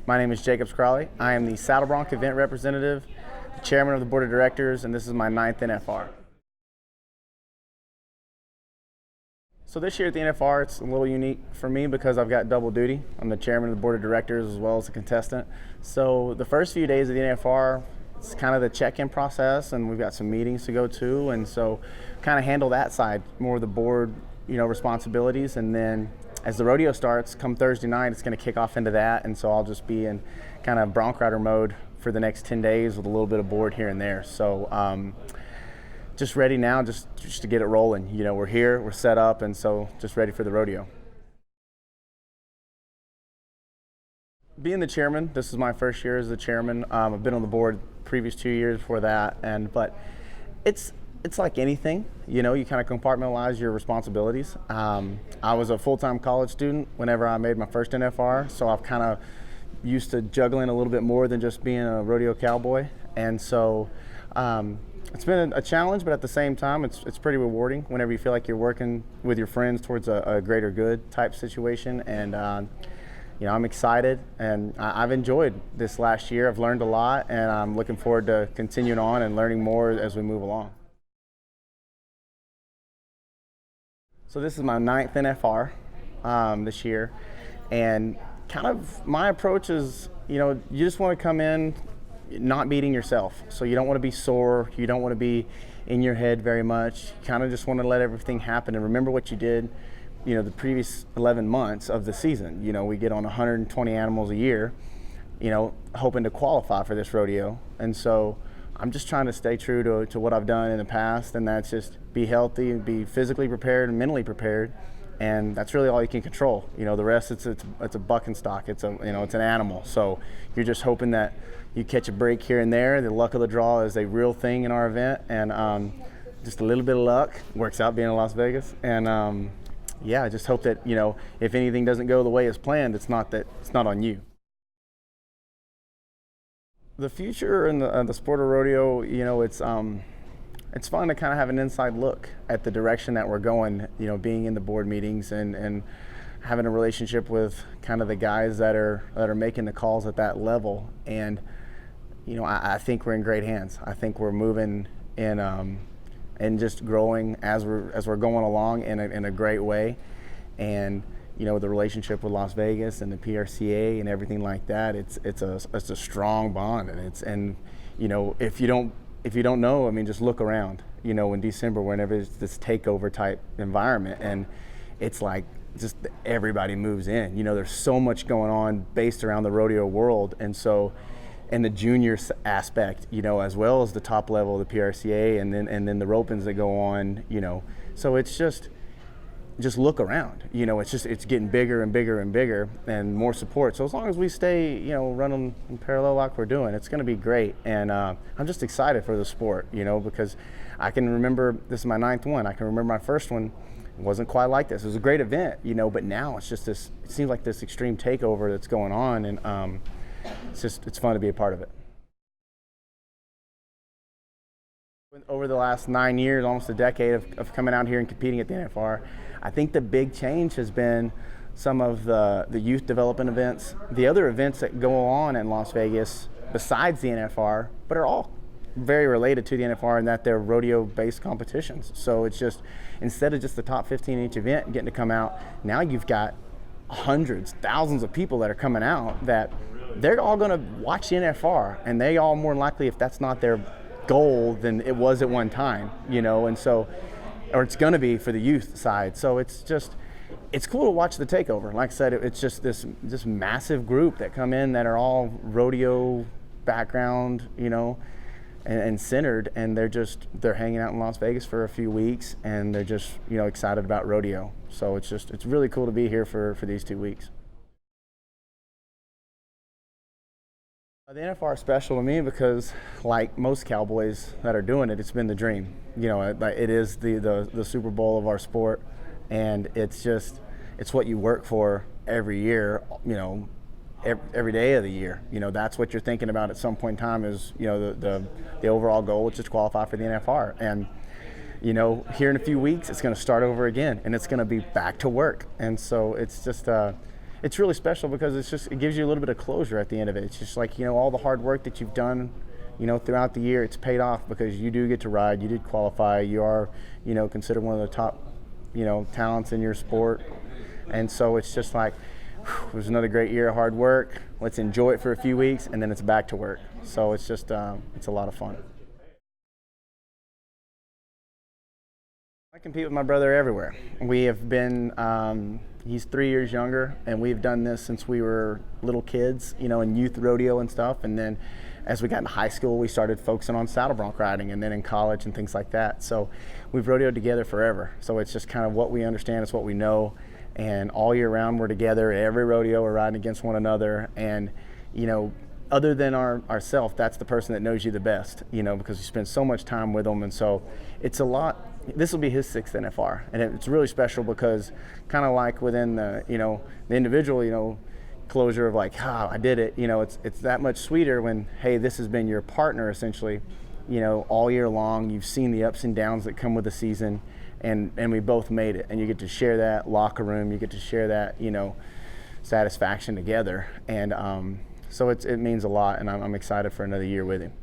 My name is Crawley. I am the Saddle Bronc event representative, the chairman of the board of directors, and this is my 9th NFR. So this year at the NFR, it's a little unique for me because I've got double duty. I'm the chairman of the board of directors as well as a contestant. So the first few days of the NFR, it's kind of the check-in process, and we've got some meetings to go to, and so kind of handle that side, more of the board, responsibilities. And then as the rodeo starts, come Thursday night, it's going to kick off into that, and so I'll just be in kind of bronc rider mode for the next 10 days with a little bit of board here and there. So just ready now, just to get it rolling. We're here, we're set up, and so just ready for the rodeo. Being the chairman, this is my first year as the chairman. I've been on the board previous 2 years before that, but it's like anything, you kind of compartmentalize your responsibilities. I was a full-time college student whenever I made my first NFR, so I've kind of used to juggling a little bit more than just being a rodeo cowboy, and so it's been a challenge, but at the same time, it's pretty rewarding whenever you feel like you're working with your friends towards a greater good type situation. And I'm excited, and I've enjoyed this last year. I've learned a lot, and I'm looking forward to continuing on and learning more as we move along. So this is my 9th NFR this year, and kind of my approach is, you just want to come in not beating yourself. So you don't want to be sore, you don't want to be in your head very much. You kind of just want to let everything happen and remember what you did, the previous 11 months of the season. We get on 120 animals a year, hoping to qualify for this rodeo. And so I'm just trying to stay true to what I've done in the past, and that's just be healthy, be physically prepared and mentally prepared, and that's really all you can control. The rest, it's a buck and stock. It's it's an animal. So you're just hoping that you catch a break here and there. The luck of the draw is a real thing in our event, and just a little bit of luck works out being in Las Vegas. And I just hope that if anything doesn't go the way it's planned, it's not on you. The future in the sport of rodeo, it's fun to kind of have an inside look at the direction that we're going, being in the board meetings and having a relationship with kind of the guys that are making the calls at that level. And, I think we're in great hands. I think we're moving and just growing as we're going along in a great way. And, the relationship with Las Vegas and the PRCA and everything like that, it's a strong bond. And if you don't know, just look around, in December, whenever it's this takeover type environment, and it's like just everybody moves in. There's so much going on based around the rodeo world, and so, and the junior aspect, as well as the top level of the PRCA, and then the ropings that go on, so it's just look around. It's getting bigger and bigger and bigger, and more support. So as long as we stay, running in parallel like we're doing, it's going to be great. And I'm just excited for the sport, because I can remember, this is my 9th one. I can remember my first one. It wasn't quite like this. It was a great event, but now it's just this. It seems like this extreme takeover that's going on, and it's fun to be a part of it. Over the last 9 years, almost a decade of coming out here and competing at the NFR, I think the big change has been some of the youth development events, the other events that go on in Las Vegas besides the NFR, but are all very related to the NFR in that they're rodeo-based competitions. So it's just, instead of just the top 15 in each event getting to come out, now you've got hundreds, thousands of people that are coming out that they're all going to watch the NFR, and they all more than likely, if that's not their goal than it was at one time, and so, or it's going to be for the youth side. So it's cool to watch the takeover. Like I said, it's just this massive group that come in that are all rodeo background, and centered, and they're hanging out in Las Vegas for a few weeks, and they're just excited about rodeo. So it's really cool to be here for these 2 weeks. The NFR is special to me because, like most cowboys that are doing it, it's been the dream. It is the Super Bowl of our sport, and it's what you work for every year. Every day of the year. That's what you're thinking about at some point in time. Is the overall goal, which is to qualify for the NFR. And here in a few weeks, it's going to start over again, and it's going to be back to work. And so it's just it's really special because it gives you a little bit of closure at the end of it. It's just like, all the hard work that you've done, throughout the year, it's paid off because you do get to ride, you did qualify, you are, considered one of the top, talents in your sport. And so it's just like, it was another great year of hard work. Let's enjoy it for a few weeks, and then it's back to work. So it's just, it's a lot of fun. I compete with my brother everywhere. We have been, he's 3 years younger, and we've done this since we were little kids, in youth rodeo and stuff. And then as we got into high school, we started focusing on saddle bronc riding, and then in college and things like that. So we've rodeoed together forever. So it's just kind of what we understand, it's what we know. And all year round, we're together. Every rodeo, we're riding against one another. And, other than ourselves, that's the person that knows you the best, because you spend so much time with them. And so it's a lot. This will be his 6th NFR. And it's really special because kind of like within the, the individual, closure of like, I did it. It's that much sweeter when, hey, this has been your partner essentially, all year long. You've seen the ups and downs that come with the season. And we both made it, and you get to share that locker room, you get to share that, satisfaction together, and so it means a lot, and I'm excited for another year with him.